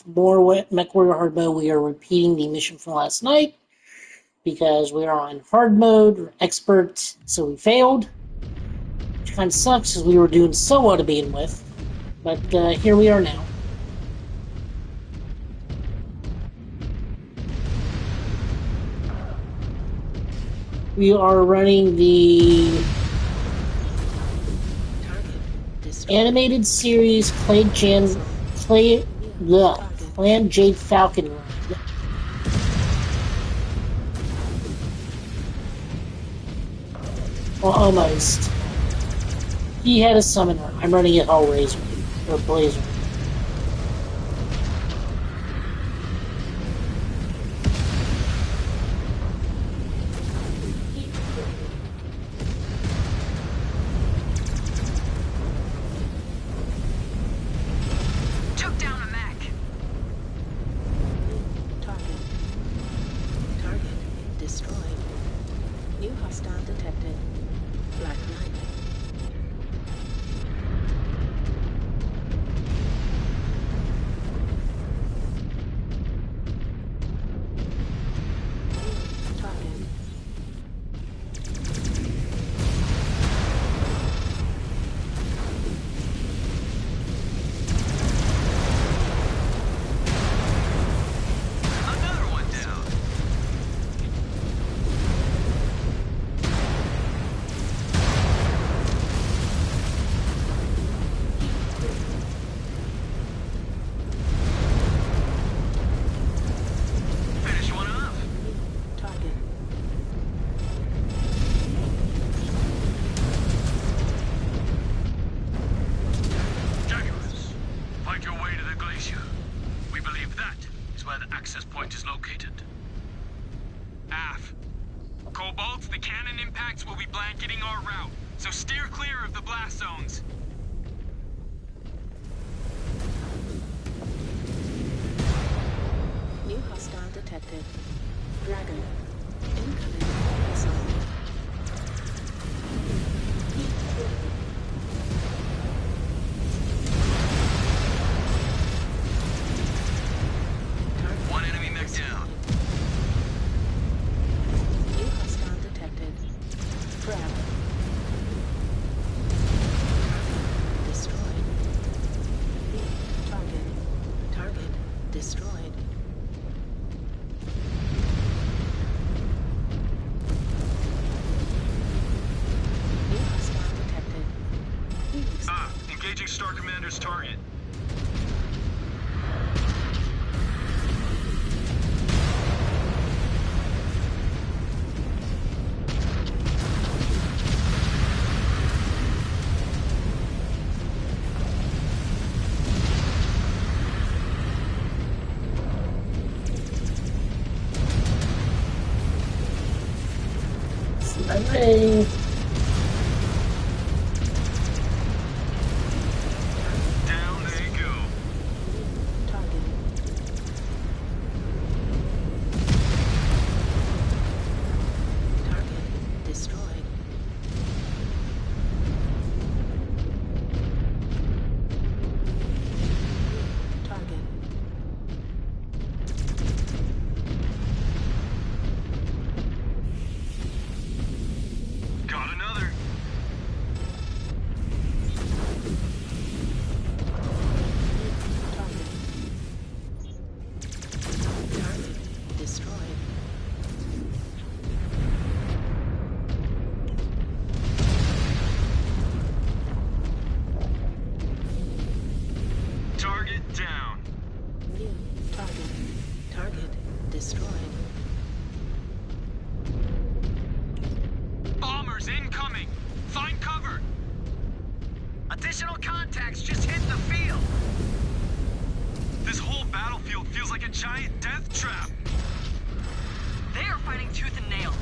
more Mechwarrior hard mode. We are repeating the mission from last night because we are on hard mode, or expert, so we failed. Which kind of sucks because we were doing so well to begin with. But here we are now. We are running the animated series Clan Jade Falcon run. Well, almost. He had a summoner. I'm running a Hellraiser. Or Blazer. Hey. Down they go. Target. Target destroyed. Target. Got another. Target. Target destroyed. Target down. New target. Target destroyed. Bombers incoming. Find cover. Additional contacts just hit the field. This whole battlefield feels like a giant death trap. They are fighting tooth and nail.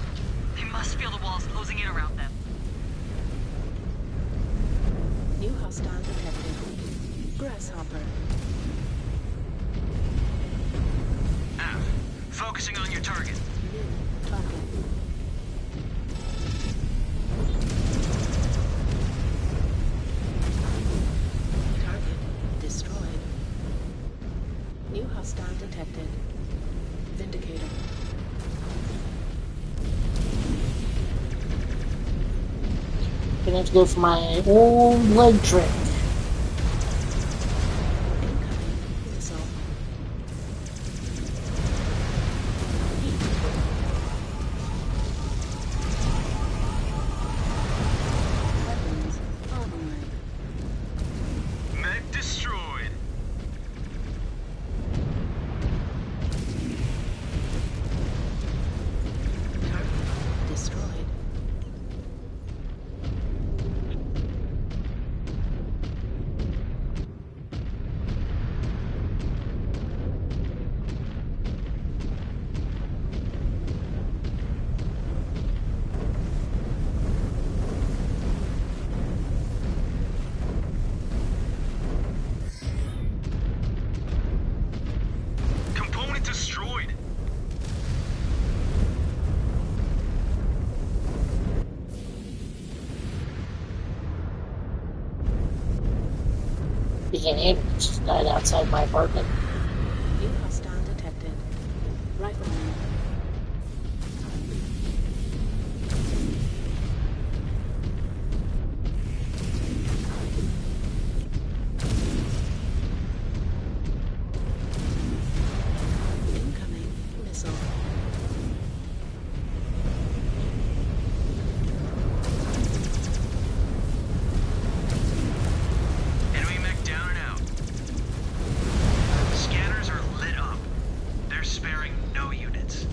They must feel the walls closing in around them. New hostile detected. Grasshopper. F. Focusing on your target. New target. Target destroyed. New New hostile detected. Vindicator. Gonna have to go for my old leg trick. Incoming missile. Weapons online. Mech destroyed. Target destroyed. Component destroyed. The ambulance just died outside my apartment. New hostile detected. Rifleman. Incoming missile. Enemy mech down and out. Scanners are lit up. They're sparing no units.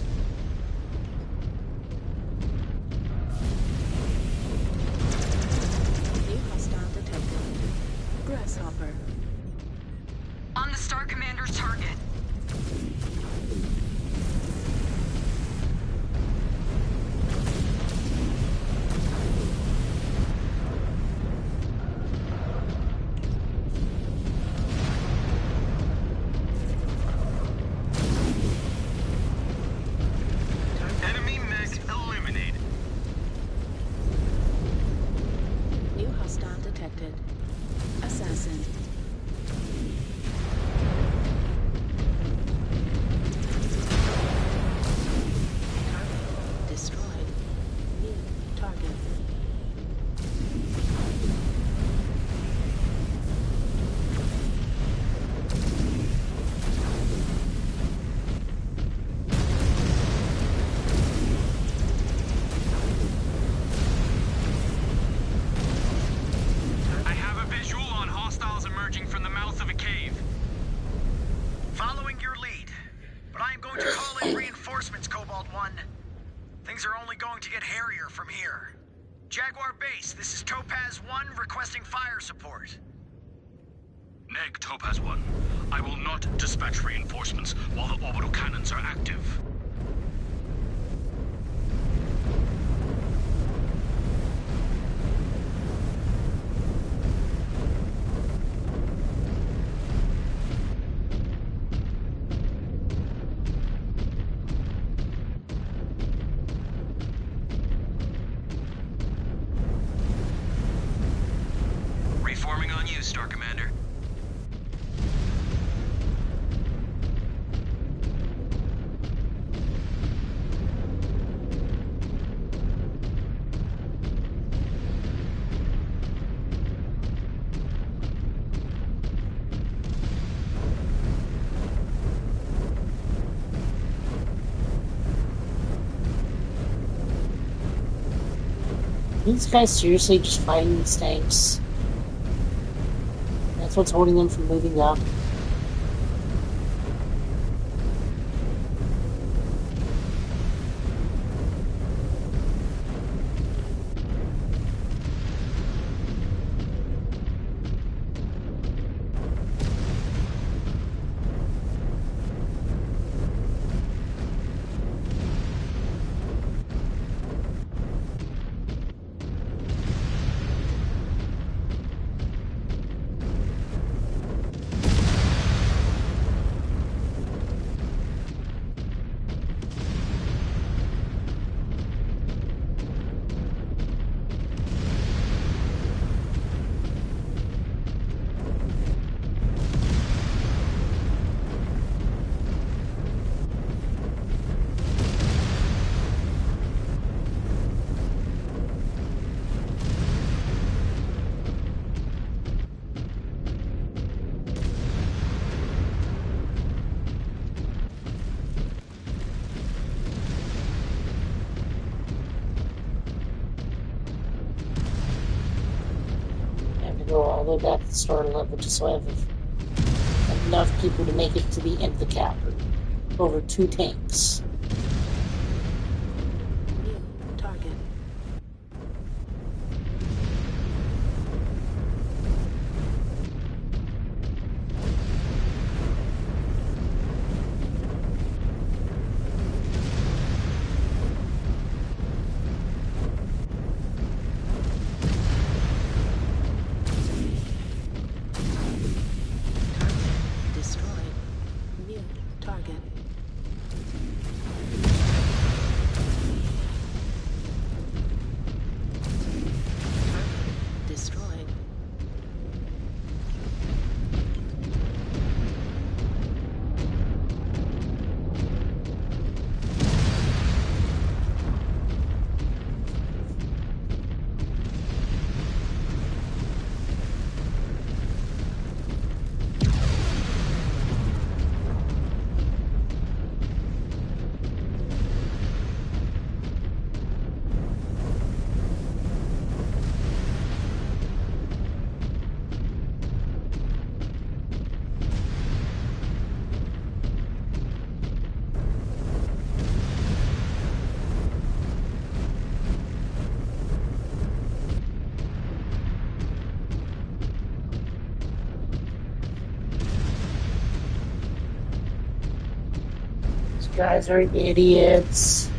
New hostile detected. Grasshopper. On the Star Commander's target. Enemy mech eliminated. New hostile detected. Assassin. Target destroyed. New target. I have a visual on hostiles emerging from the mouth of a cave. Following your lead, but I am going to call in reinforcements, Cobalt 1. Things are only going to get hairier from here. Jaguar Base, this is Topaz 1 requesting fire support. Neg Topaz 1. I will not dispatch reinforcements while the orbital cannons are active. Reforming on you, Star Commander. These guys seriously just fighting these tanks? That's what's holding them from moving up. way back at the starter level just so I have enough people to make it to the end of the cavern. Over 2 tanks. New target. Target destroyed. New target. Target destroyed. These guys are idiots.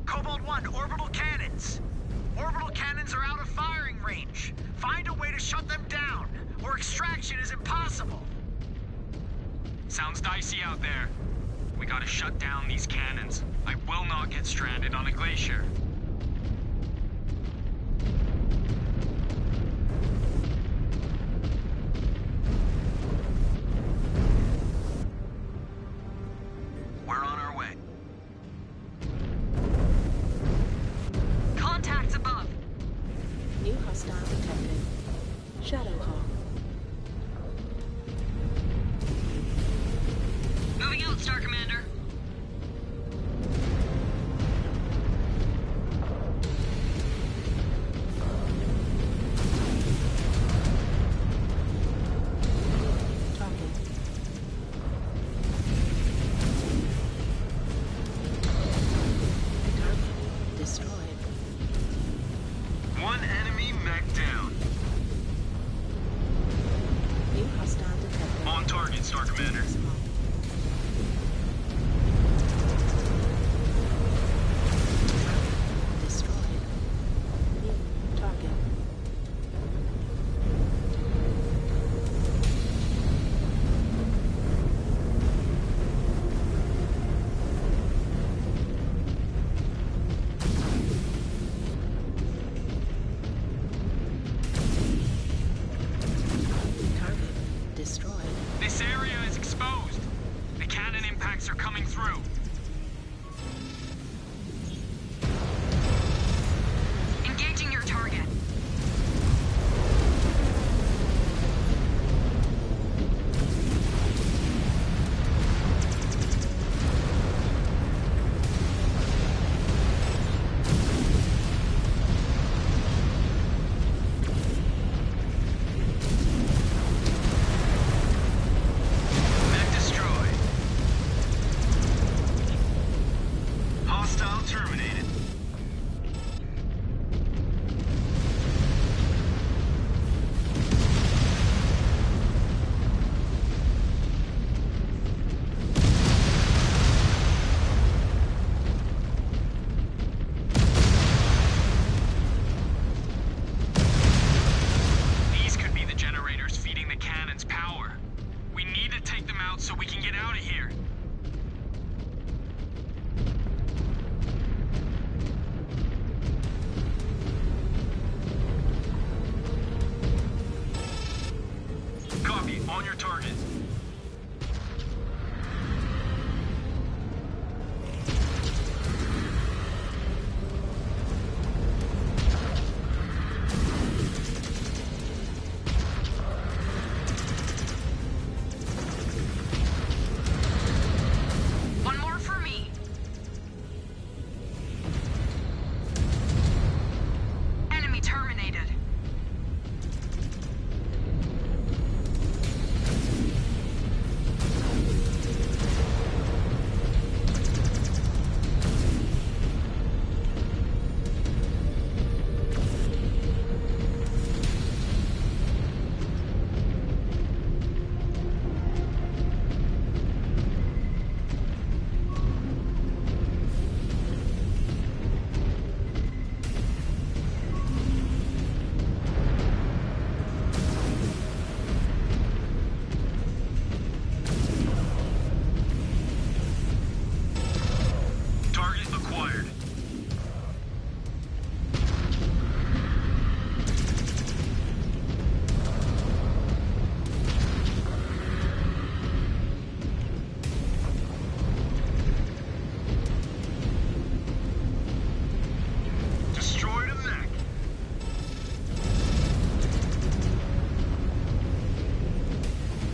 Cobalt 1, orbital cannons. Orbital cannons are out of firing range. Find a way to shut them down, or extraction is impossible. Sounds dicey out there. We gotta shut down these cannons. I will not get stranded on a glacier. We're on our way. Contacts above. New hostile detected. Shadowhawk. Moving out, Star Commander. Commander. Destroyed. New target. Target destroyed. This area is exposed. The cannon impacts are coming through. Engaging your target. Mech destroyed. Hostile terminated. These could be the generators feeding the cannons power. We need to take them out so we can get out of here. Copy. On your target. One more for me. Enemy terminated. Target acquired. Destroyed a mech.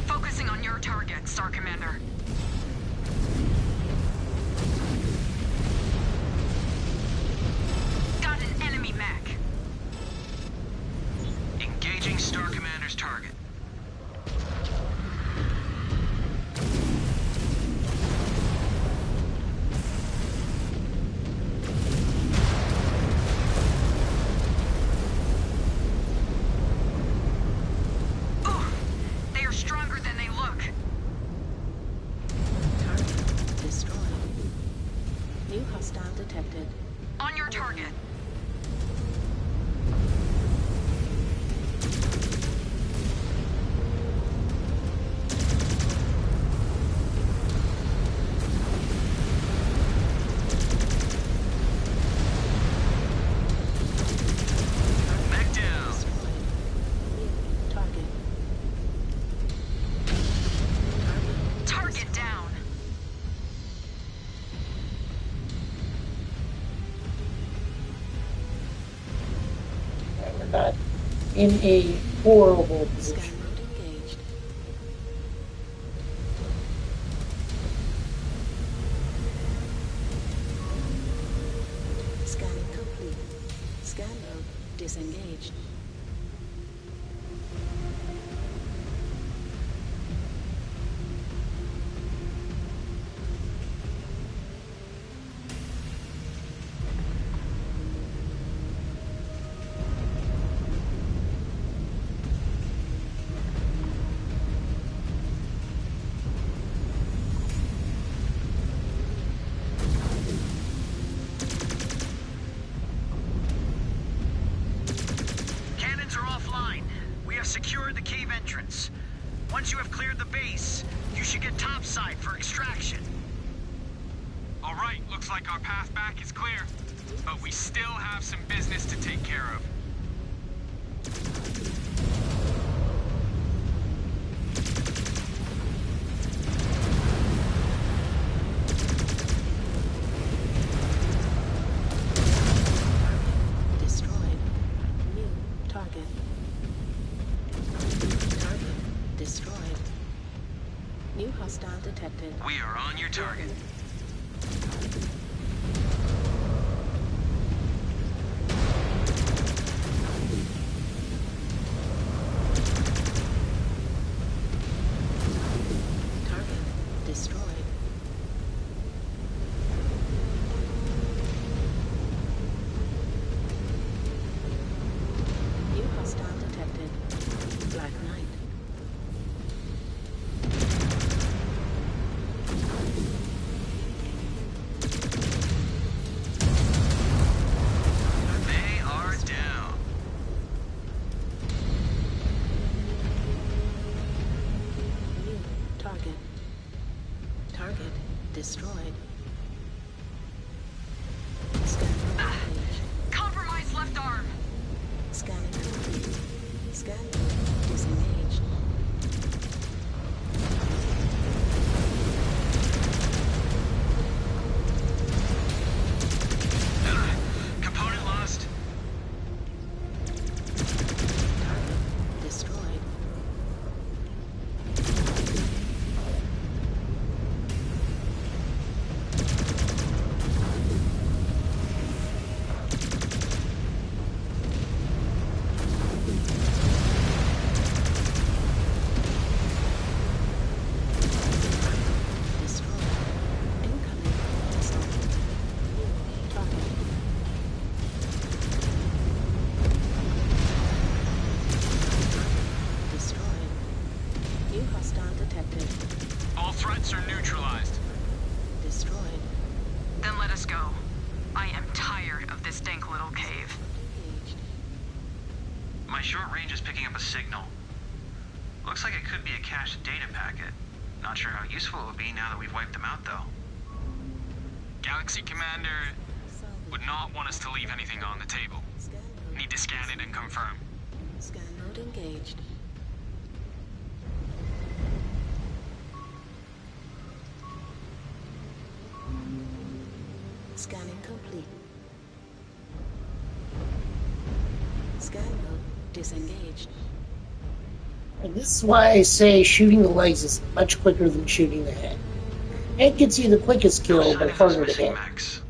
Focusing on your target, Star Commander. Got an enemy mech. Engaging Star Commander's target. Ooh, they are stronger than they look. Target destroyed. New hostile detected. On your target. Mech down. Destroyed. New target. Target Target down. We're not in a horrible scan position. mode engaged. Scanning complete. Scan mode disengaged. cleared the base. You should get topside for extraction. All right, looks like our path back is clear. But we still have some business to take care of. Destroyed. New target. Target destroyed. New hostile detected. We are on your target. Target destroyed. New hostile detected. Black Knight. They are down. New target. Target destroyed. Scanning page. Compromised left arm. Scanning complete. Scan mode disengaged. Component lost. Target destroyed. Destroyed. Incoming missile. New target. Destroyed. New hostile detected. All threats are neutralized. Destroyed. Then let us go. I am tired of this dank little cave. Engaged. My short range is picking up a signal. Looks like it could be a cached data packet. Not sure how useful it would be now that we've wiped them out, though. Galaxy Commander Salvage. would not want us to leave anything on the table. Scan mode. Need to scan it and confirm. Scan mode engaged. Scanning complete. Scan mode disengaged. And this is why I say shooting the legs is much quicker than shooting the head. Head gets you the quickest kill, but harder to hit. Mechs.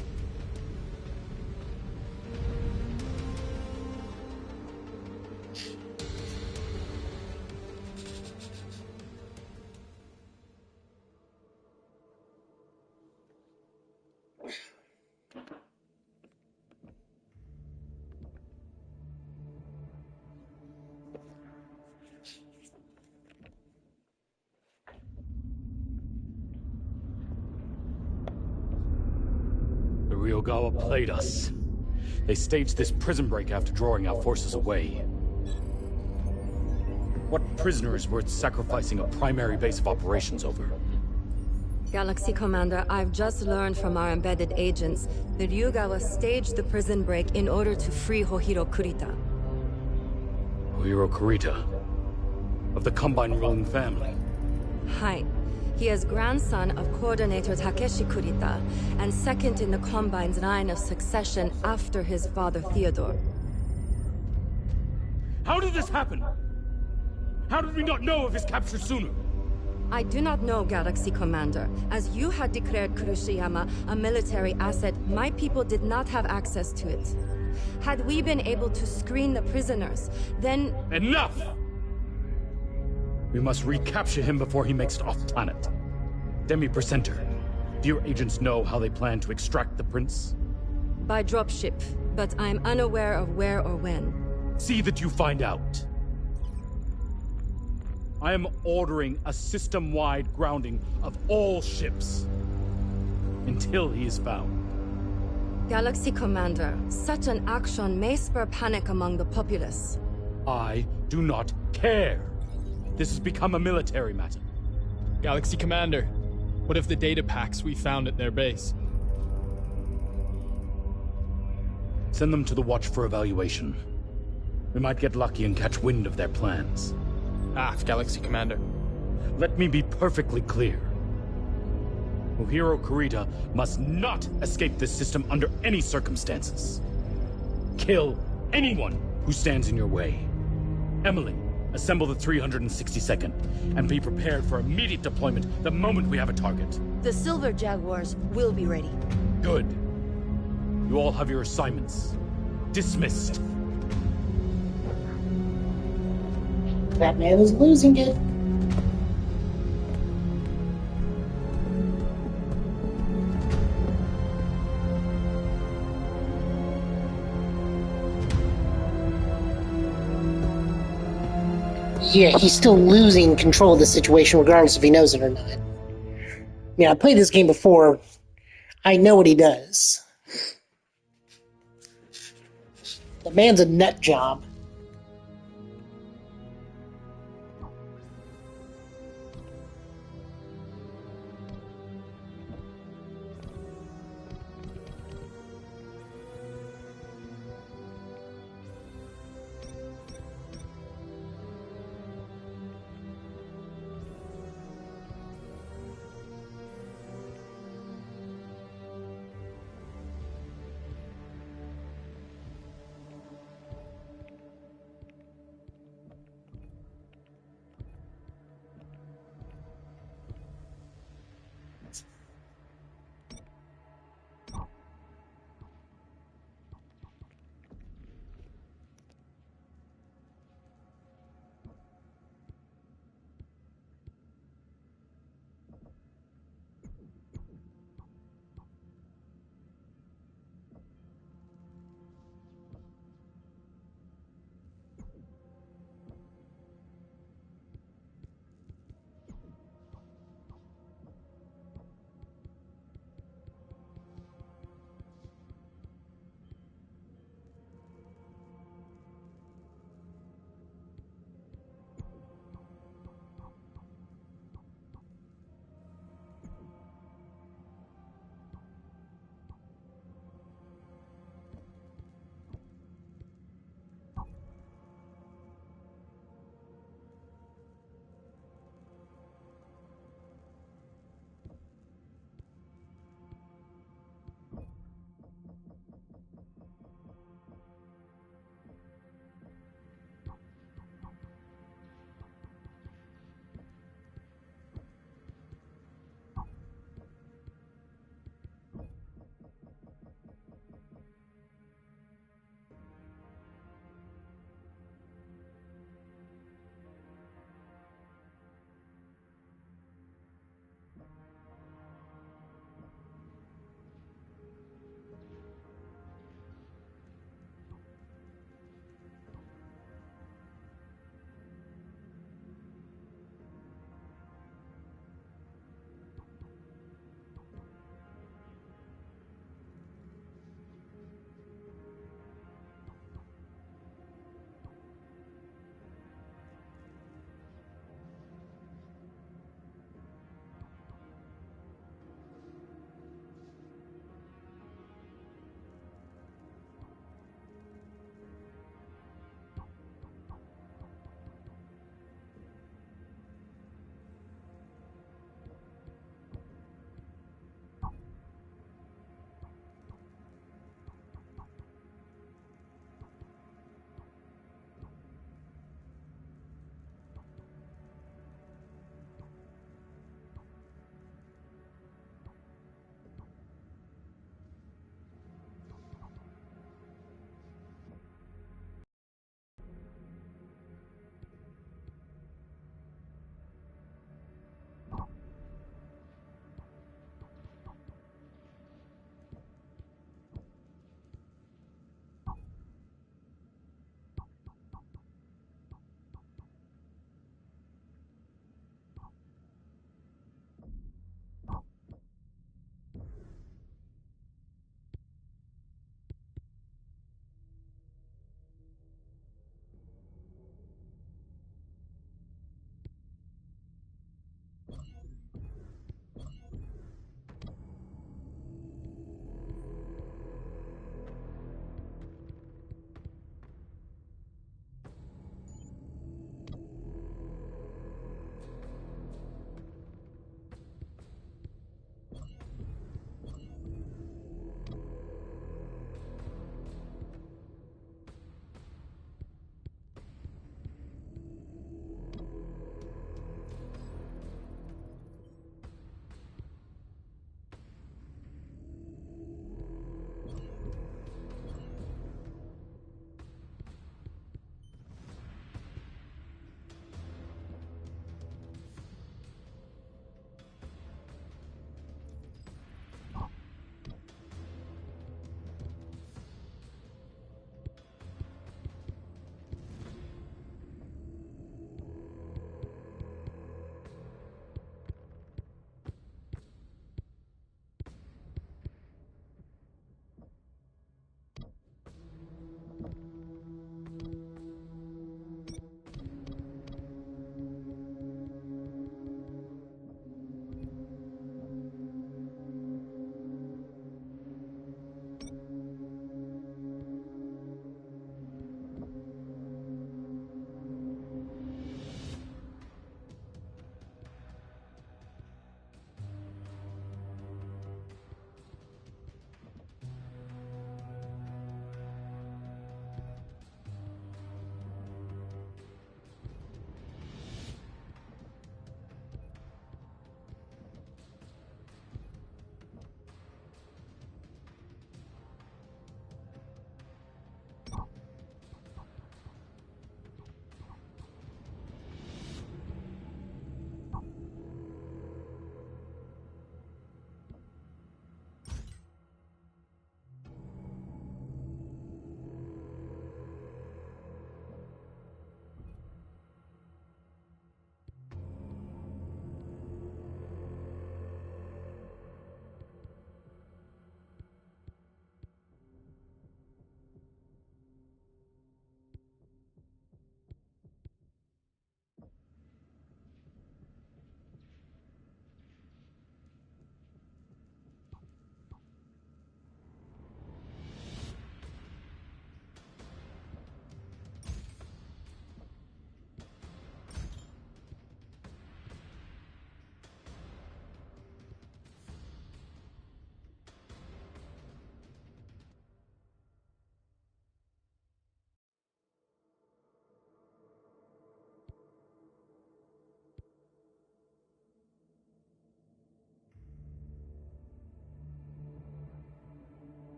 The Ryogawa played us. They staged this prison break after drawing our forces away. What prisoner is worth sacrificing a primary base of operations over? Galaxy Commander, I've just learned from our embedded agents that Ryugawa staged the prison break in order to free Hohiro Kurita. Hohiro Kurita? Of the Combine ruling family? Hi. He is grandson of Coordinator Takeshi Kurita, and second in the Combine's line of succession after his father Theodore. How did this happen? How did we not know of his capture sooner? I do not know, Galaxy Commander. As you had declared Kurushiyama a military asset, my people did not have access to it. Had we been able to screen the prisoners, then... Enough! We must recapture him before he makes it off-planet. Demi-Presenter, do your agents know how they plan to extract the prince? By dropship, but I'm unaware of where or when. See that you find out. I am ordering a system-wide grounding of all ships until he is found. Galaxy Commander, such an action may spur panic among the populace. I do not care. This has become a military matter. Galaxy Commander, what if the data packs we found at their base? Send them to the Watch for evaluation. We might get lucky and catch wind of their plans. Galaxy Commander. Let me be perfectly clear. Uhiro Kurita must not escape this system under any circumstances. Kill anyone who stands in your way. Emily, assemble the 362nd, and be prepared for immediate deployment the moment we have a target. The Silver Jaguars will be ready. Good. You all have your assignments. Dismissed. That man is losing it. Yeah, he's still losing control of the situation regardless if he knows it or not. I mean, I played this game before. I know what he does. The man's a nut job.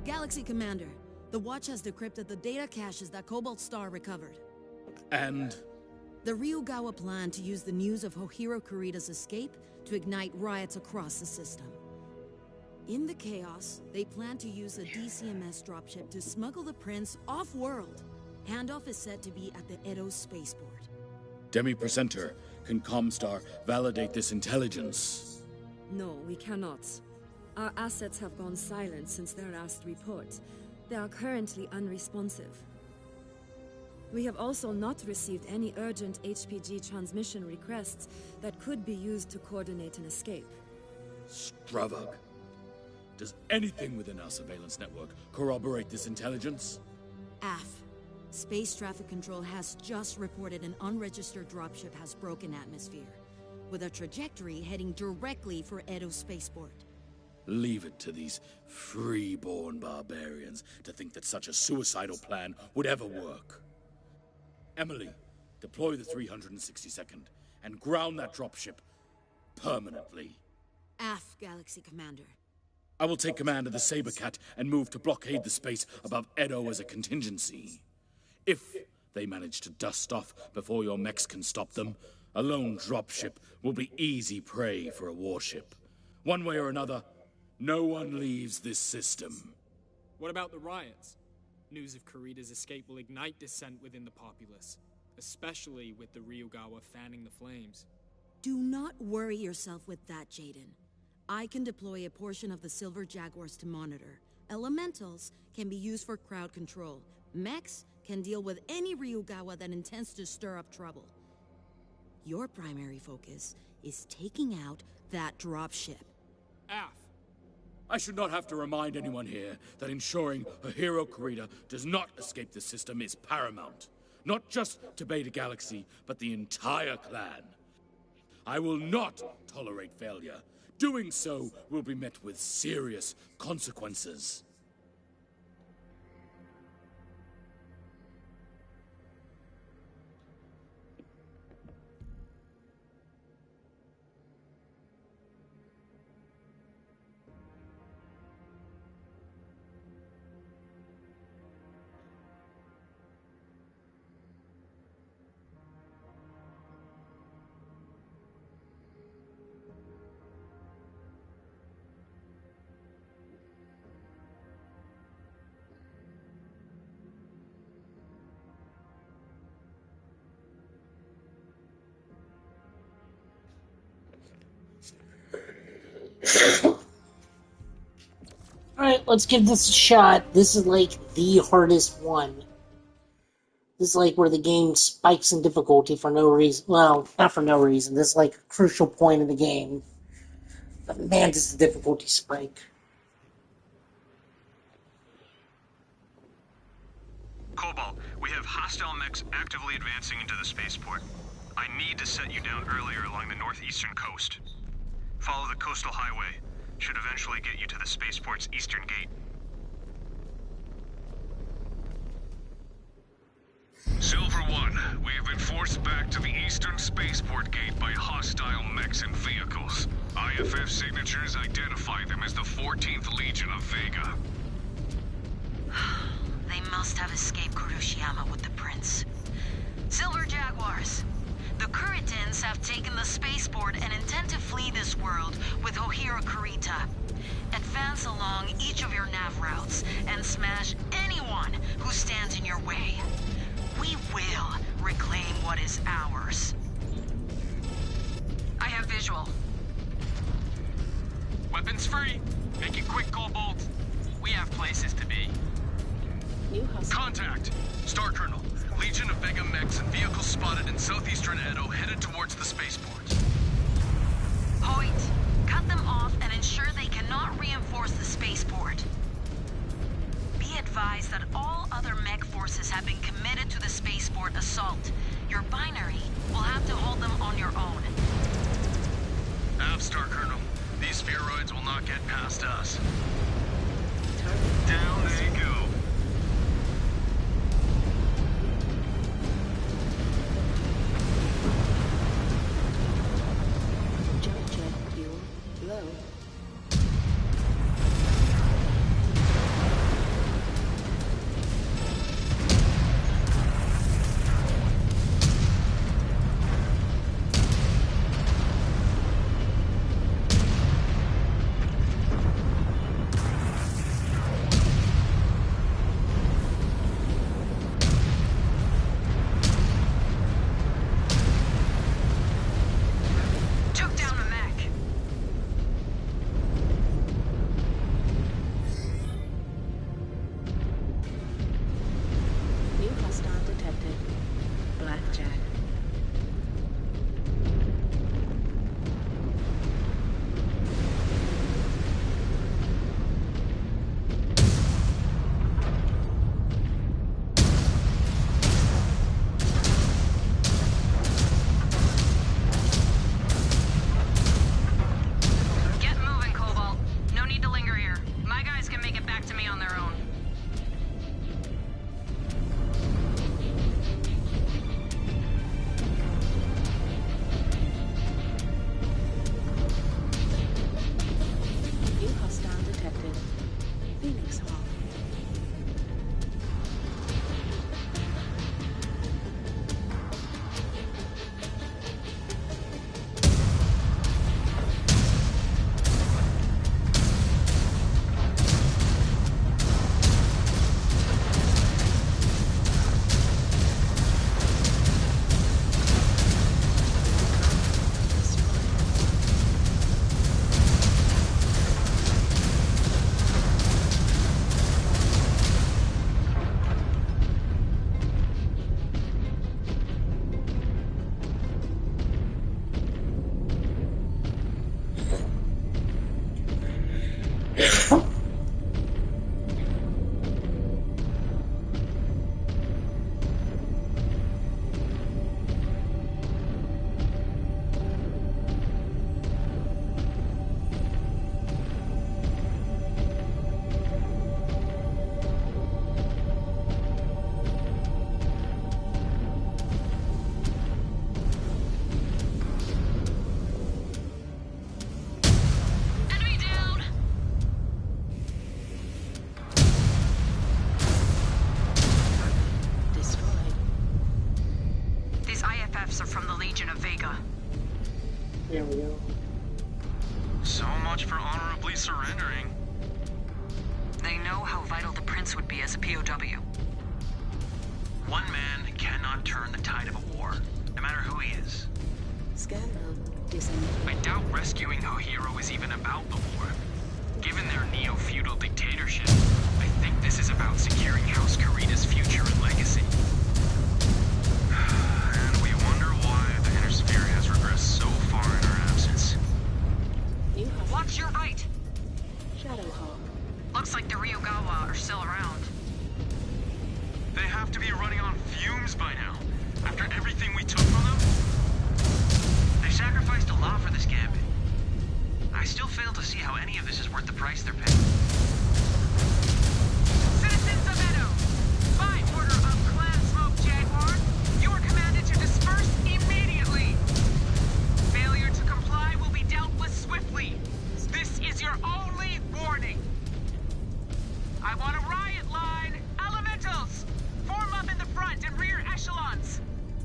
Galaxy Commander, the Watch has decrypted the data caches that Cobalt Star recovered. And? The Ryugawa plan to use the news of Hohiro Kurita's escape to ignite riots across the system. In the chaos, they plan to use a DCMS dropship to smuggle the prince off-world. Handoff is said to be at the Edo spaceport. Demi-Presenter, can Comstar validate this intelligence? No, we cannot. Our assets have gone silent since their last report. They are currently unresponsive. We have also not received any urgent HPG transmission requests that could be used to coordinate an escape. Stravug. Does anything within our surveillance network corroborate this intelligence? AF. Space Traffic Control has just reported an unregistered dropship has broken atmosphere, with a trajectory heading directly for Edo spaceport. Leave it to these free-born barbarians to think that such a suicidal plan would ever work. Emily, deploy the 362nd and ground that dropship permanently. AF, Galaxy Commander. I will take command of the Sabercat and move to blockade the space above Edo as a contingency. If they manage to dust off before your mechs can stop them, a lone dropship will be easy prey for a warship. One way or another, no one leaves this system. What about the riots? News of Kurita's escape will ignite dissent within the populace, especially with the Ryugawa fanning the flames. Do not worry yourself with that, Jaden. I can deploy a portion of the Silver Jaguars to monitor. Elementals can be used for crowd control. Mechs can deal with any Ryugawa that intends to stir up trouble. Your primary focus is taking out that dropship. AF. I should not have to remind anyone here that ensuring Hohiro Kurita does not escape the system is paramount. Not just to Beta Galaxy, but the entire clan. I will not tolerate failure. Doing so will be met with serious consequences. Alright, let's give this a shot. This is like the hardest one. This is like where the game spikes in difficulty for no reason. Well, not for no reason. This is like a crucial point in the game. But man, does the difficulty spike. Cobalt, we have hostile mechs actively advancing into the spaceport. I need to set you down earlier along the northeastern coast. Follow the coastal highway. Should eventually get you to the spaceport's eastern gate. Silver One, we have been forced back to the eastern spaceport gate by hostile mechs and vehicles. IFF signatures identify them as the 14th Legion of Vega. They must have escaped Kurushiyama with the Prince. Silver Jaguars, the Kuritans have taken the spaceport and intend to flee this world with Hohiro Kurita. Advance along each of your nav routes and smash anyone who stands in your way. We will reclaim what is ours. I have visual. Weapons free. Make it quick, Cobalt. We have places to be. Contact! Star Colonel. Legion of Vega mechs and vehicles spotted in southeastern Edo headed towards the spaceport. Hoyt, cut them off and ensure they cannot reinforce the spaceport. Be advised that all other mech forces have been committed to the spaceport assault. Your binary will have to hold them on your own. Star Colonel. These spheroids will not get past us. Down they go. Jump jet fuel low. much for honorably surrendering. They know how vital the prince would be as a POW. One man cannot turn the tide of a war, no matter who he is. Scan mode disengaged. I doubt rescuing Ohiro is even about the war. Given their neo-feudal dictatorship, I think this is about securing House Kurita's future and legacy. And we wonder why the Inner Sphere has regressed so far in our absence. New hub. Watch your right! Shadowhawk. Looks like the Ryugawa are still around. They have to be running on fumes by now, after everything we took from them. They sacrificed a lot for this gambit. I still fail to see how any of this is worth the price they're paying. Citizens of Edo, by order of Clan Smoke Jaguar, you are commanded to disperse immediately. Failure to comply will be dealt with swiftly. This is your only warning. I want a riot line. Elementals, form up in the front and rear echelons.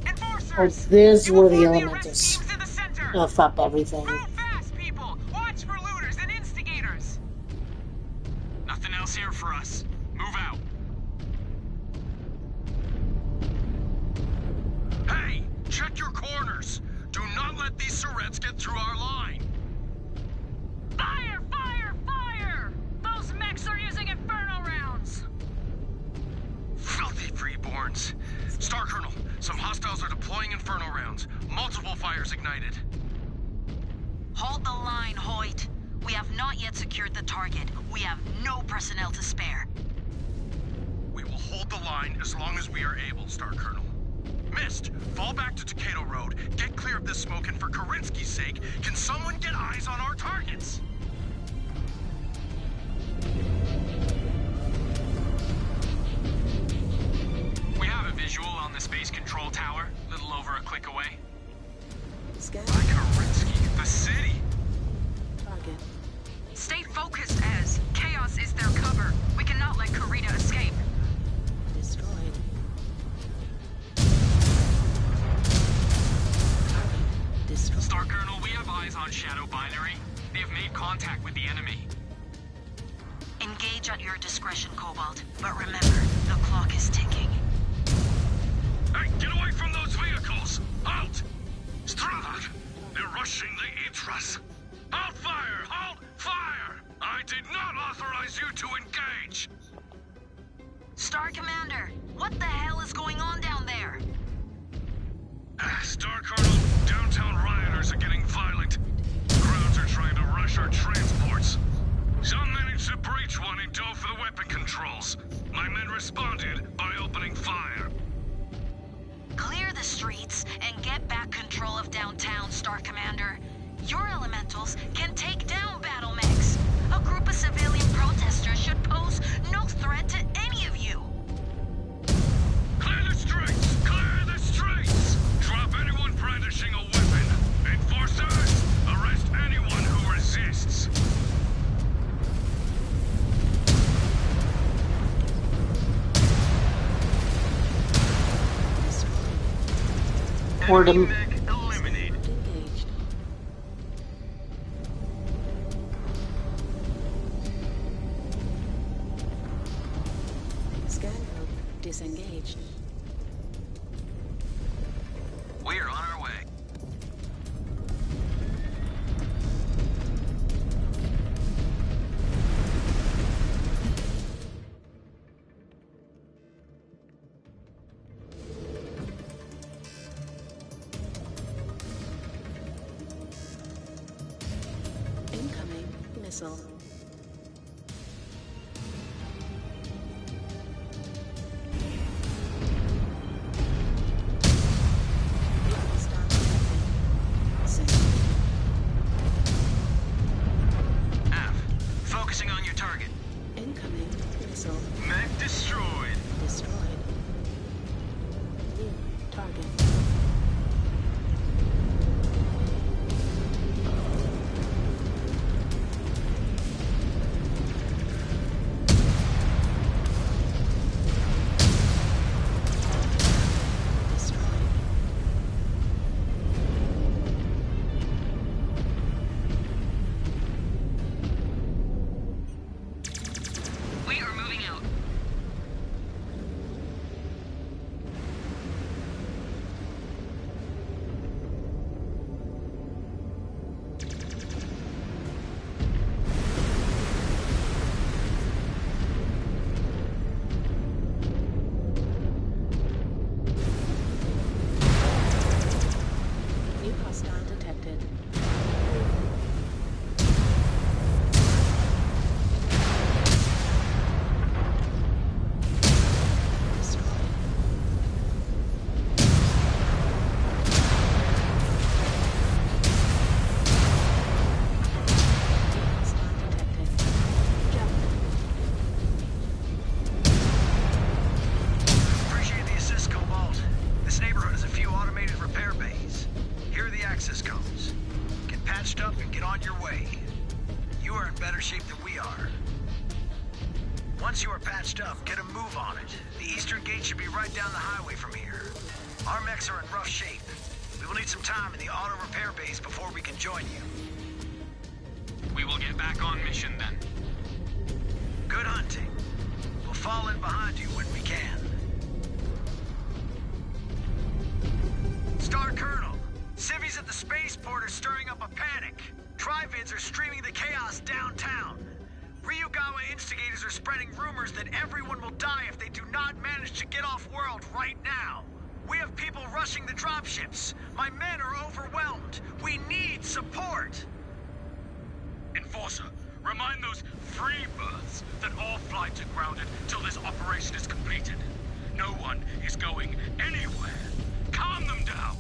Enforcers, Or this you will were the form elementals. arrest teams in the center. F up everything. Move fast, people. Watch for looters and instigators. Nothing else here for us. Move out. Hey! Check your corners! Do not let these Surets get through our line! Fire! Fire! Fire! Those mechs are using inferno rounds. Filthy freeborns! Star Colonel, some hostiles are deploying inferno rounds. Multiple fires ignited. Hold the line, Hoyt. We have not yet secured the target. We have no personnel to spare. We will hold the line as long as we are able, Star Colonel. Mist, fall back to Takeda Road, get clear of this smoke, and for Karinsky's sake, can someone get eyes on our targets? We have a visual on the space control tower, little over a click away. Scan By Karinsky, the city! target. Stay focused, Ez. Chaos is their cover. We cannot let Kurita escape. Destroyed. Destroyed. Star Colonel, we have eyes on Shadow Binary. They have made contact with the enemy. Engage at your discretion, Cobalt. But remember, the clock is ticking. Hey, get away from those vehicles! Halt! Stravad! They're rushing the Idras! Halt fire! Halt fire! I did not authorize you to engage! Star Commander, what the hell is going on down there? Star Colonel, downtown rioters are getting violent. Crowds are trying to rush our transports. Some managed to breach one and dove for the weapon controls. My men responded by opening fire. Clear the streets and get back control of downtown, Star Commander. Your elementals can take down battle mechs. A group of civilian protesters should pose no threat to any of you. Clear the streets! Clear the streets! Drop anyone brandishing a weapon. Enforcers, arrest anyone who resists. Boredom. Mech eliminated. Engaged. Scan mode disengaged. We're on our way. Incoming missile. Av, focusing on your target. Incoming missile. Mech destroyed. Destroyed. New target. in better shape than we are. Once you are patched up, get a move on it. The eastern gate should be right down the highway from here. Our mechs are in rough shape. We will need some time in the auto repair base before we can join you. We will get back on mission then. Good hunting. We'll fall in behind you when we can. Star Colonel, civvies at the spaceport are stirring up a panic. Trivids are streaming the chaos downtown. Ryugawa instigators are spreading rumors that everyone will die if they do not manage to get off-world right now. We have people rushing the dropships. My men are overwhelmed. We need support. Enforcer, remind those free birds that all flights are grounded till this operation is completed. No one is going anywhere. Calm them down.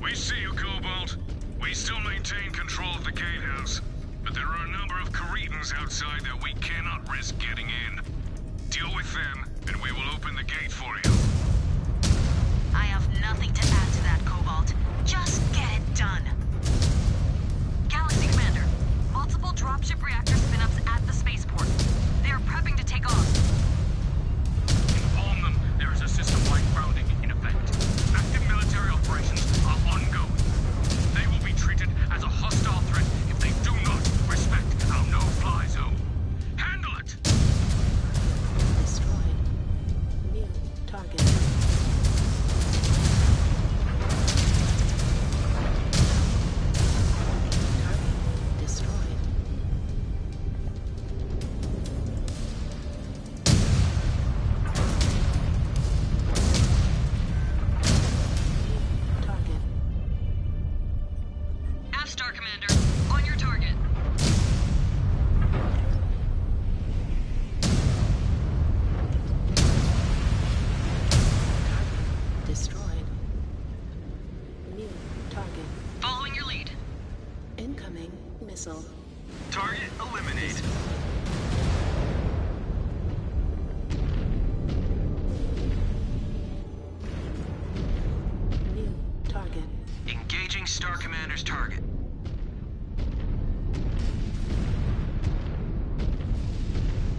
We see you, Cobalt. We still maintain control of the gatehouse, but there are a number of Caretans outside that we cannot risk getting in. Deal with them, and we will open the gate for you. I have nothing to add to that, Cobalt. Just get it done. Galaxy Commander, multiple dropship reactor spin-ups at the spaceport. They are prepping to take off. Inform them there is a system-wide grounding in effect. Active military operations are ongoing. They will be treated as a hostile threat if they do not respect our no-fly zone. Handle it! Destroyed. New target. Target destroyed. New target. Star Commander, on your target. Destroyed. New target. Following your lead. Incoming missile. Target eliminated. New target. Engaging Star Commander's target.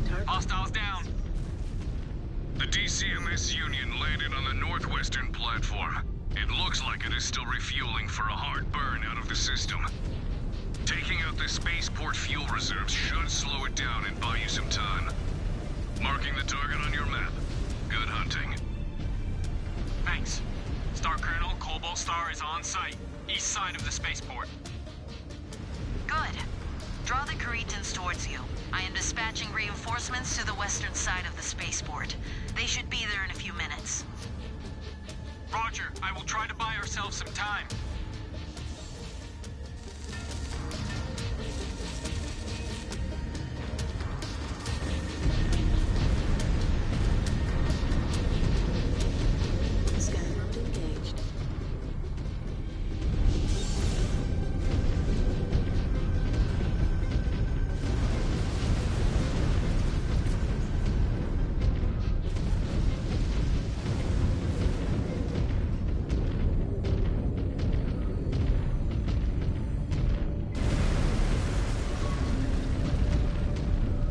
Target. Hostiles down. The DCMS Union landed on the northwestern platform. It looks like it is still refueling for a hard burn out of the system. Taking out the spaceport fuel reserves should slow it down and buy you some time. Marking the target on your map. Good hunting. Thanks. Star Colonel, Cobalt Star is on site, east side of the spaceport. Good. Draw the Caretans towards you. I am dispatching reinforcements to the western side of the spaceport. They should be there in a few minutes. Roger, I will try to buy ourselves some time. Scan mode engaged.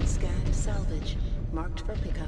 Scan salvage. Marked for pickup.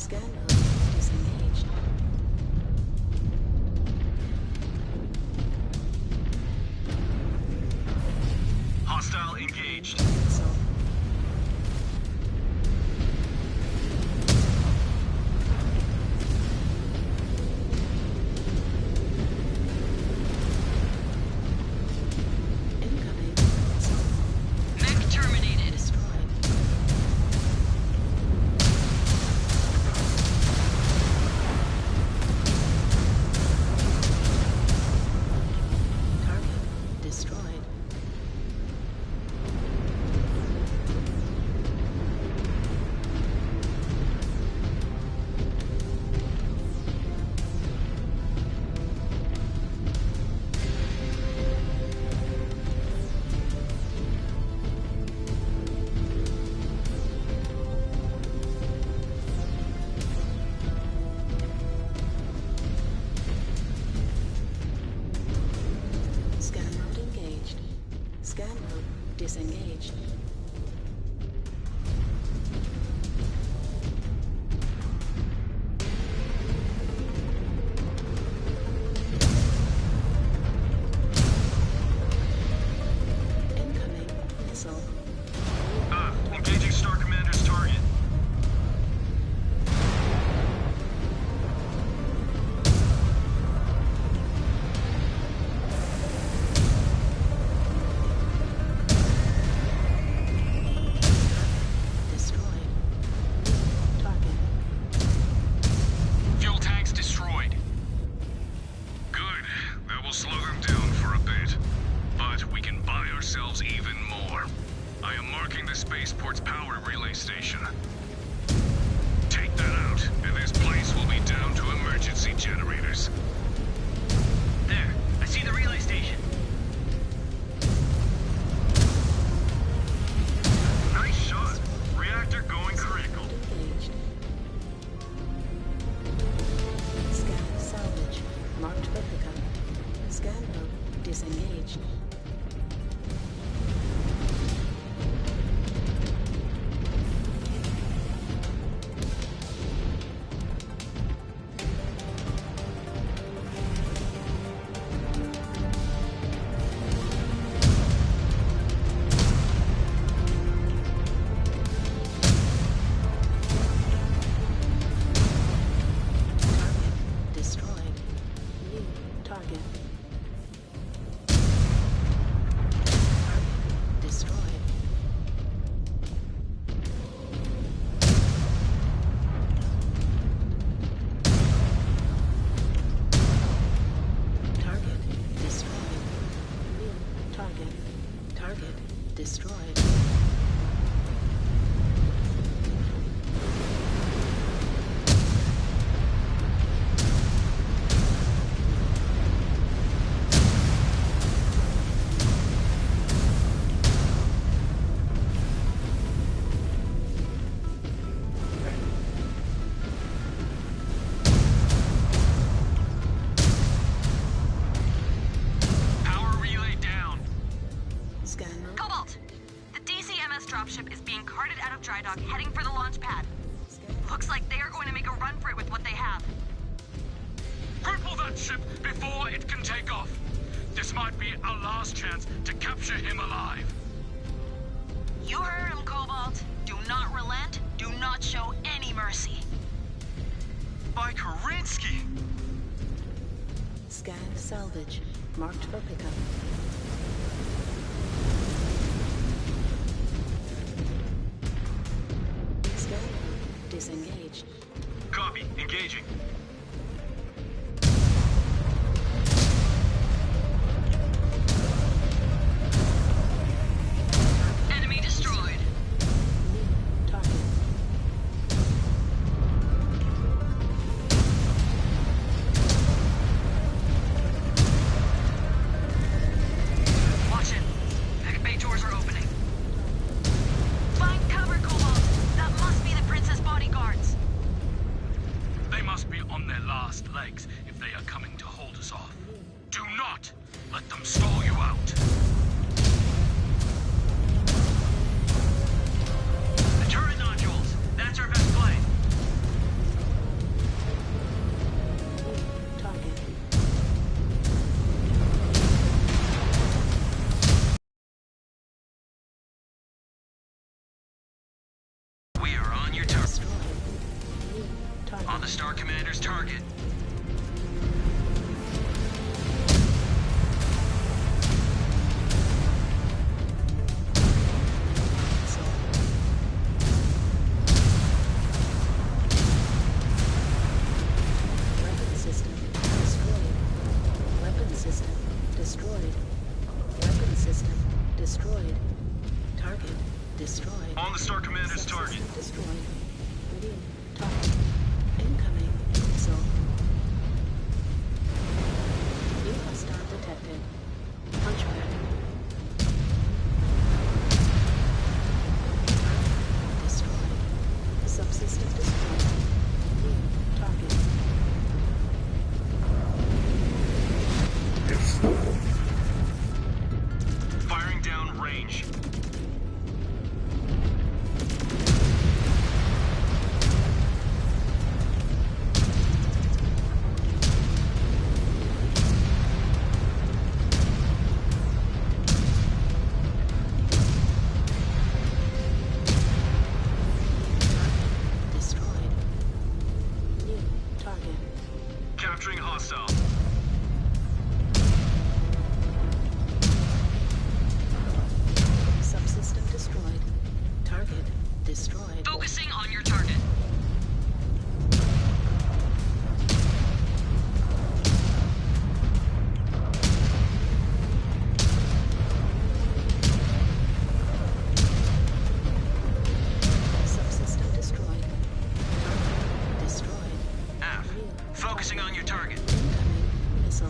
Scan mode disengaged. Hostile engaged. Missile. Incoming missile. Mech terminated. Destroyed. Target destroyed. Scan mode engaged. Scan mode disengaged. Incoming missile. Engaging Star Commander's target. Destroyed. Target. Fuel tanks destroyed. Good. That will slow them down for a bit. But we can buy ourselves even more. I am marking the spaceport's power relay station. Take that out, and this place will be down to emergency generators. There, I see the relay station. Nice shot. Reactor going critical. Engaged. Scan salvage. Marked for pickup. Scan mode disengaged. Target destroyed. New target. Target destroyed. Target destroyed. New target. Target destroyed. Power relay down. Scan mode. Cobalt! The DCMS dropship is being carted out of dry dock, heading for the launch pad. Looks like they are going to make a run for it with what they have. Cripple that ship before it can take off. This might be our last chance to capture him alive. You heard him, Cobalt. Do not relent. Do not show any mercy. By Karinsky! Scan salvage. Marked for pickup. Scan mode disengaged. Copy. Engaging. Enemy destroyed. New target. Watch it. Back bay doors are opening. Find cover, Cobalt. That must be the Princess bodyguards. They must be on their last legs if they are coming to hold us off. Do not let them stall you out. The turret nodules. That's our best play. On the Star Commander's target. Weapon system destroyed. Weapon system destroyed. Weapon system destroyed. Target destroyed. On the Star Commander's target. Subsystem destroyed. New target. Incoming missile. New hostile detected. Punchback. Destroyed. Subsystem destroyed. New target. Firing down range. Destroyed. New target. Capturing hostile. Subsystem destroyed. Target destroyed. Focusing on your target. Subsystem destroyed. Target destroyed. F. Focusing on your target. Incoming missile.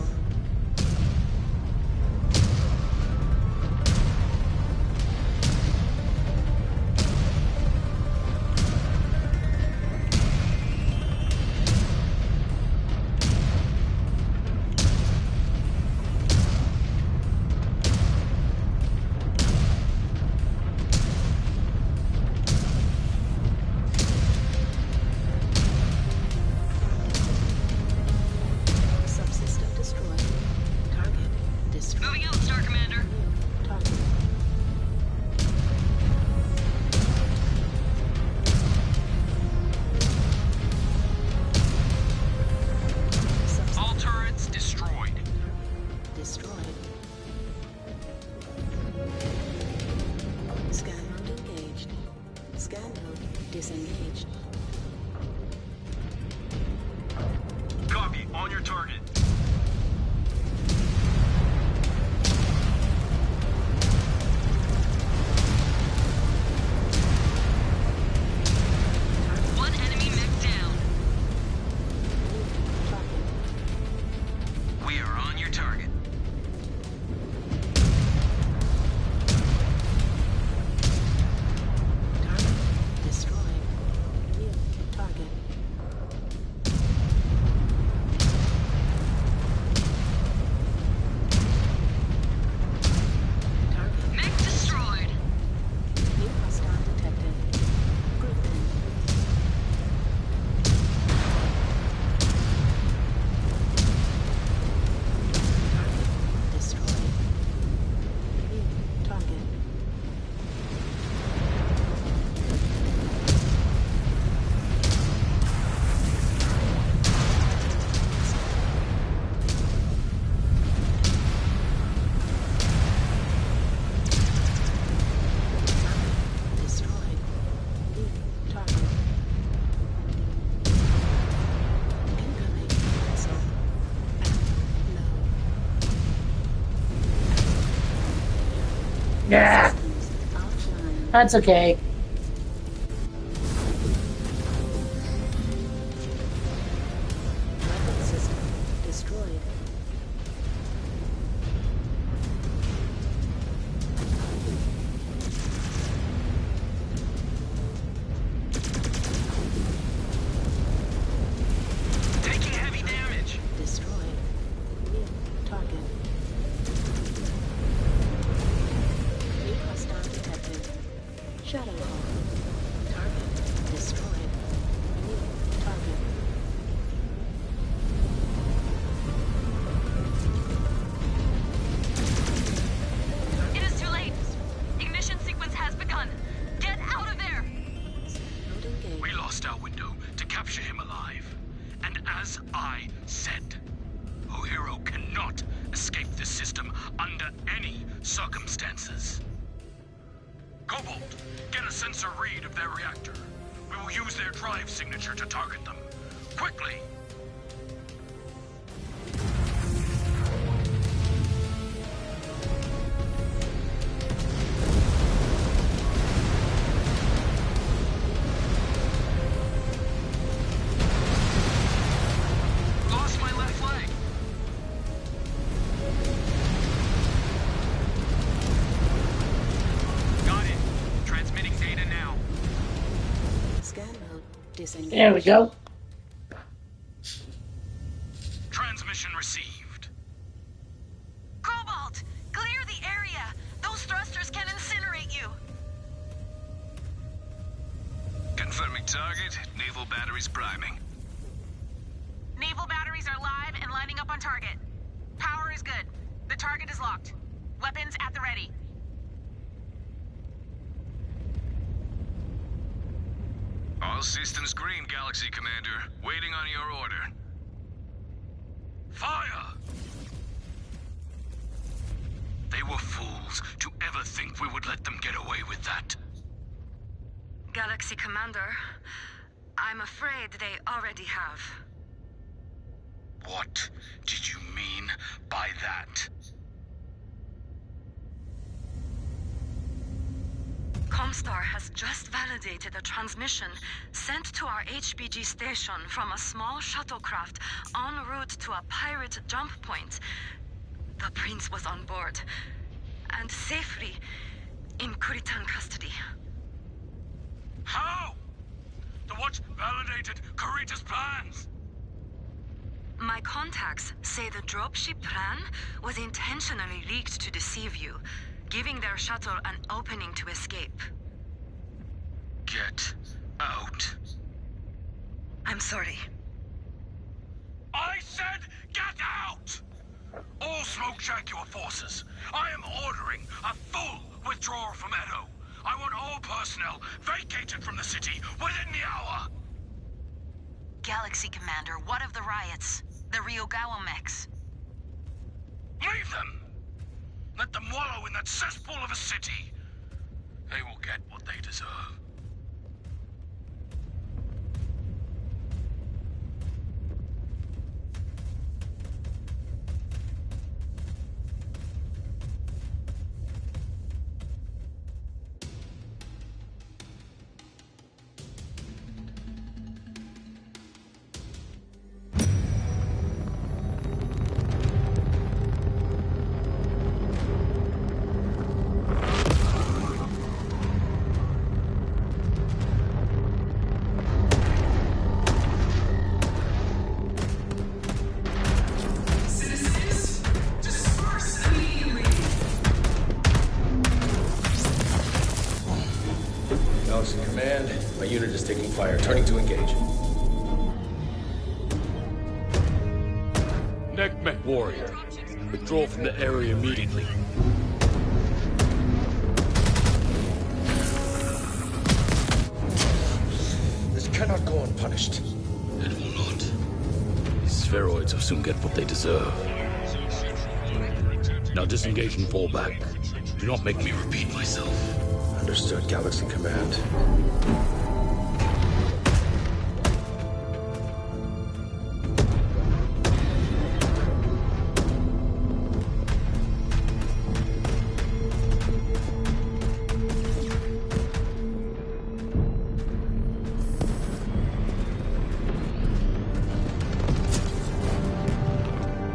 Subsystem destroyed. Target destroyed. Moving out, Star Commander. Target. All turrets destroyed. Destroyed. Scan mode engaged. Scan mode disengaged. Copy. On your target. One enemy mech down. Target. We are on your target. Target destroyed. New target. Target. Mech destroyed. New hostile detected. Group in. Target destroyed. New target. Destroyed. New target. Incoming missile. Low. Yeah, Systems offline. that's okay. Weapon system destroyed. Taking heavy damage. Destroyed. New target. New hostile detected. Shadow sensor read of their reactor. We will use their drive signature to target them. Quickly! Lost my left leg. Got it. Transmitting data now. Scan mode disengaged. There we go. Transmission received. Cobalt, clear the area. Those thrusters can incinerate you. Confirming target. Naval batteries priming. Naval batteries are live and lining up on target. Power is good. The target is locked. Weapons at the ready. All systems green, Galaxy Commander. Waiting on your order. Fire! They were fools to ever think we would let them get away with that. Galaxy Commander, I'm afraid they already have. What did you mean by that? Comstar has just validated a transmission sent to our HBG station from a small shuttlecraft en route to a pirate jump point. The Prince was on board, and safely in Kuritan custody. How? The watch validated Kurita's plans. My contacts say the dropship plan was intentionally leaked to deceive you, giving their shuttle an opening to escape. Get out. I'm sorry. I said get out! All Smoke Jaguar forces, I am ordering a full withdrawal from Edo. I want all personnel vacated from the city within the hour. Galaxy Commander, what of the riots? The Ryugawa mechs? Leave them! Let them wallow in that cesspool of a city. They will get what they deserve. Galaxy Command, my unit is taking fire. Turning to engage. Mechwarrior. Withdraw from the area immediately. This cannot go unpunished. It will not. These spheroids will soon get what they deserve. Now disengage and fall back. Do not make me repeat myself. Understood, Galaxy Command.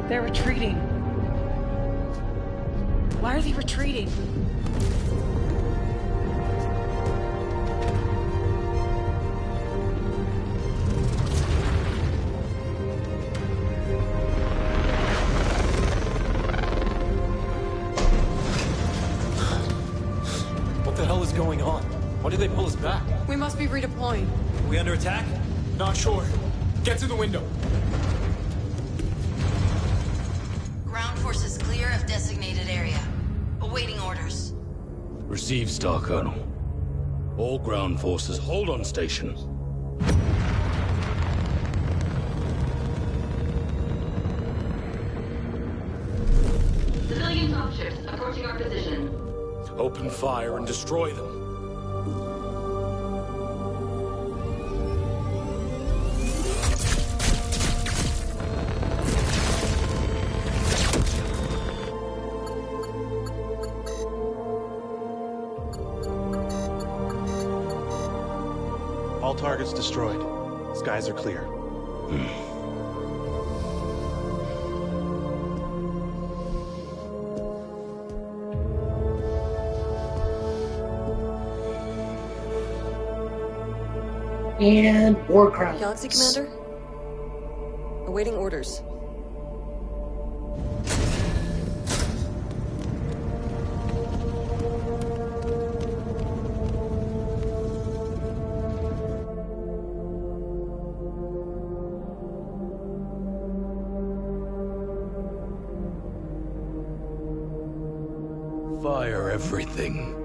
They're retreating. Why are they retreating? What the hell is going on? Why did they pull us back? We must be redeploying. Are we under attack? Not sure. Get to the window. Ground forces clear of designated area. Awaiting orders. Receive, Star Colonel. All ground forces hold on station. Civilian dropships approaching our position. Open fire and destroy them. targets destroyed. Skies are clear. And Warcraft. Galaxy Commander? Awaiting orders. Fire everything.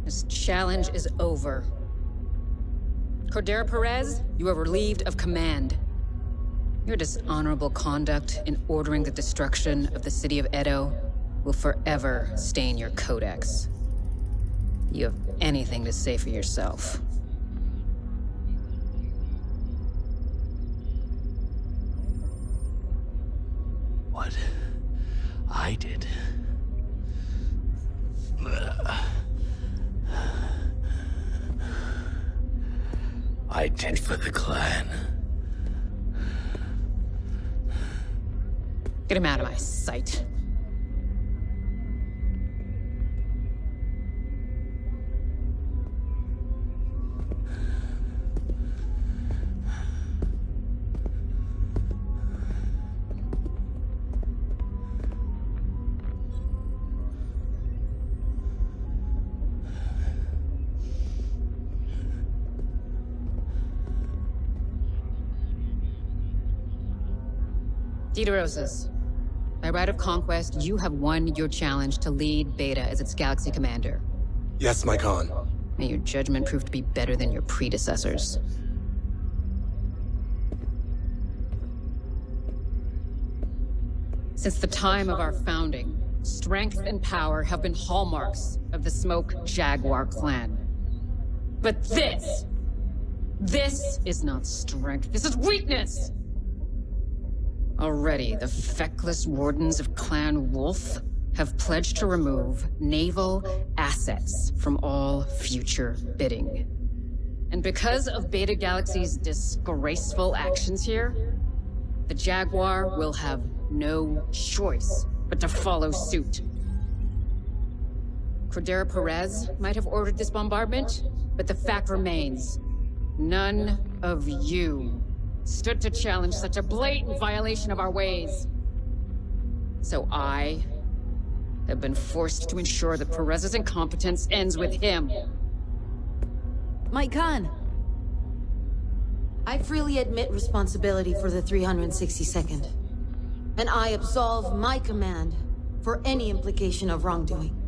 This challenge is over. Cordero Perez, you are relieved of command. Your dishonorable conduct in ordering the destruction of the city of Edo will forever stain your codex. You have anything to say for yourself? What I did. I did for the clan. Get him out of my sight. DeRosas, by right of conquest, you have won your challenge to lead Beta as its galaxy commander. Yes, my Khan. May your judgment prove to be better than your predecessors. Since the time of our founding, strength and power have been hallmarks of the Smoke Jaguar clan. But this is not strength, this is weakness! Already, the feckless wardens of Clan Wolf have pledged to remove naval assets from all future bidding. And because of Beta Galaxy's disgraceful actions here, the Jaguar will have no choice but to follow suit. Cordero Perez might have ordered this bombardment, but the fact remains, none of you stood to challenge such a blatant violation of our ways. So I have been forced to ensure that Perez's incompetence ends with him. My Khan! I freely admit responsibility for the 362nd. And I absolve my command for any implication of wrongdoing.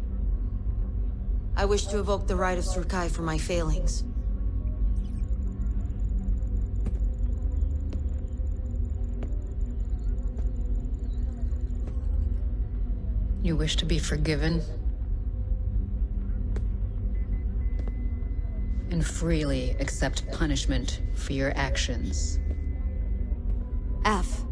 I wish to evoke the right of Surkai for my failings. You wish to be forgiven? And freely accept punishment for your actions. F.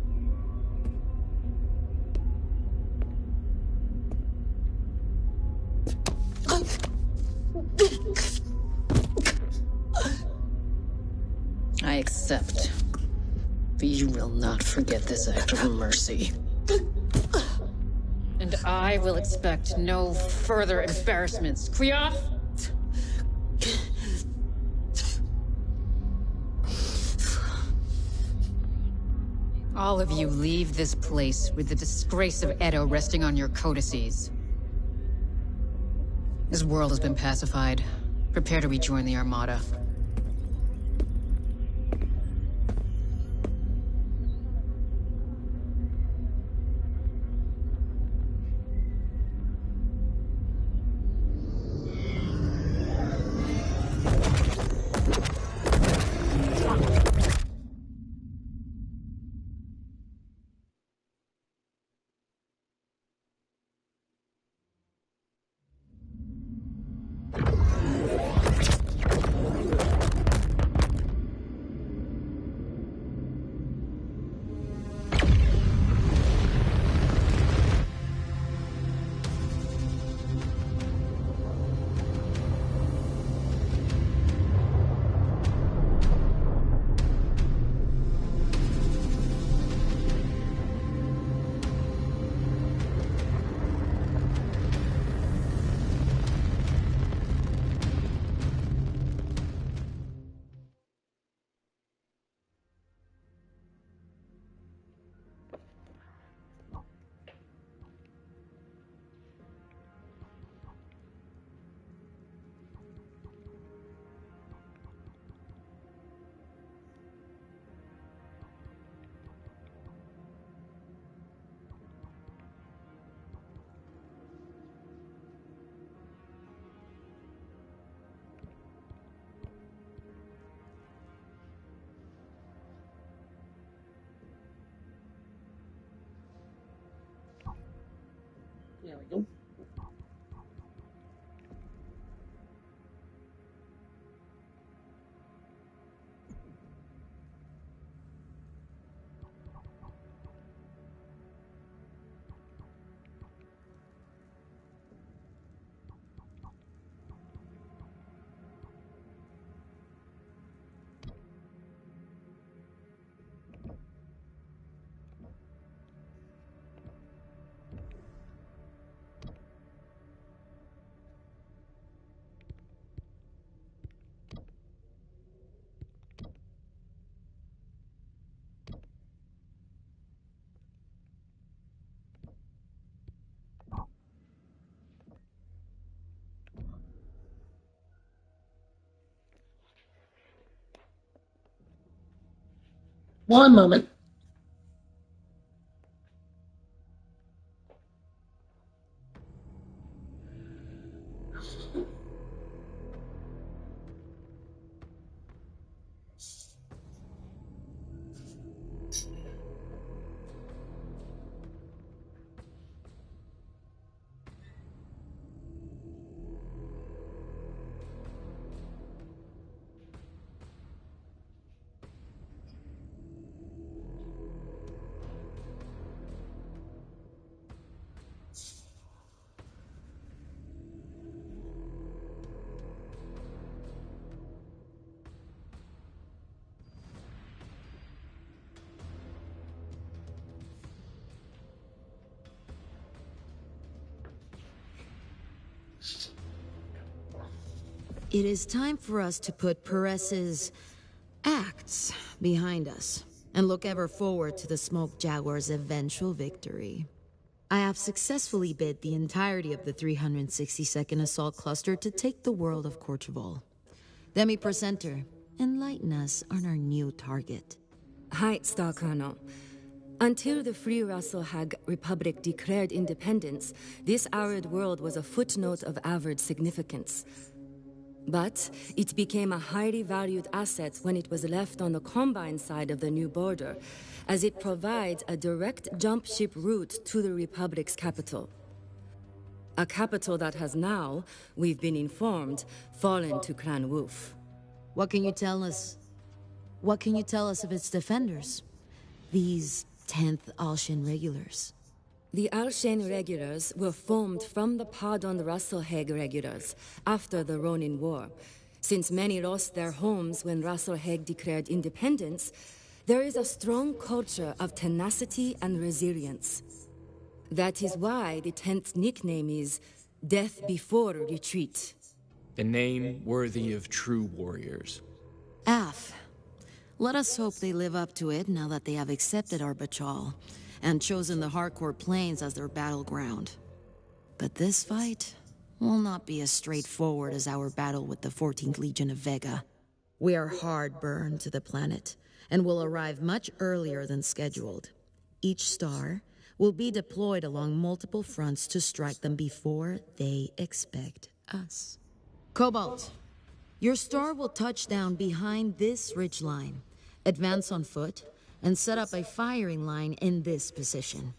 I accept. But you will not forget this act of mercy. And I will expect no further embarrassments. Kriaf? All of you leave this place with the disgrace of Edo resting on your codices. This world has been pacified. Prepare to rejoin the Armada. There we go. One moment. It is time for us to put Perez's acts behind us and look ever forward to the Smoke Jaguar's eventual victory. I have successfully bid the entirety of the 362nd Assault Cluster to take the world of Corcheval. Demi-Presenter, enlighten us on our new target. Hi, Star Colonel. Until the Free Russell Hag Republic declared independence, this arid world was a footnote of average significance. But it became a highly valued asset when it was left on the Combine side of the new border, as it provides a direct jump ship route to the Republic's capital. A capital that has now, we've been informed, fallen to Clan Wolf. What can you tell us? What can you tell us of its defenders? These 10th Alshan regulars. The Alshan regulars were formed from the pardoned Russell Hague regulars after the Ronin War. Since many lost their homes when Russell Hague declared independence, there is a strong culture of tenacity and resilience. That is why the 10th nickname is Death Before Retreat. A name worthy of true warriors. Af. Let us hope they live up to it now that they have accepted our betrayal and chosen the Hardcore Plains as their battleground. But this fight will not be as straightforward as our battle with the 14th Legion of Vega. We are hard burned to the planet and will arrive much earlier than scheduled. Each star will be deployed along multiple fronts to strike them before they expect us. Cobalt, your star will touch down behind this ridgeline, advance on foot, and set up a firing line in this position.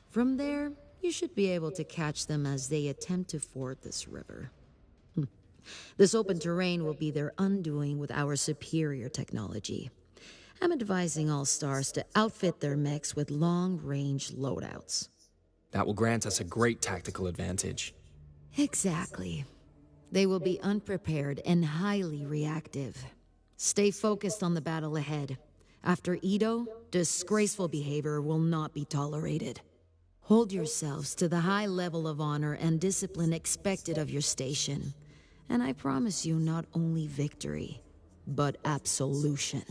From there, you should be able to catch them as they attempt to ford this river. This open terrain will be their undoing with our superior technology. I'm advising all stars to outfit their mechs with long-range loadouts. That will grant us a great tactical advantage. Exactly. They will be unprepared and highly reactive. Stay focused on the battle ahead. After Edo, disgraceful behavior will not be tolerated. Hold yourselves to the high level of honor and discipline expected of your station. And I promise you not only victory, but absolution.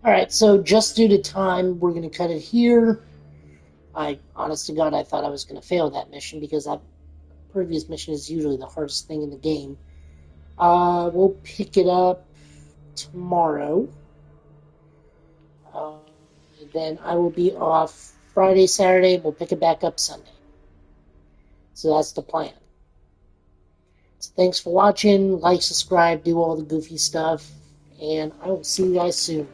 Alright, so just due to time, we're going to cut it here. Honest to God, I thought I was going to fail that mission because that previous mission is usually the hardest thing in the game. We'll pick it up tomorrow. Then I will be off Friday, Saturday. We'll pick it back up Sunday. So that's the plan. So thanks for watching. Like, subscribe, do all the goofy stuff. And I will see you guys soon.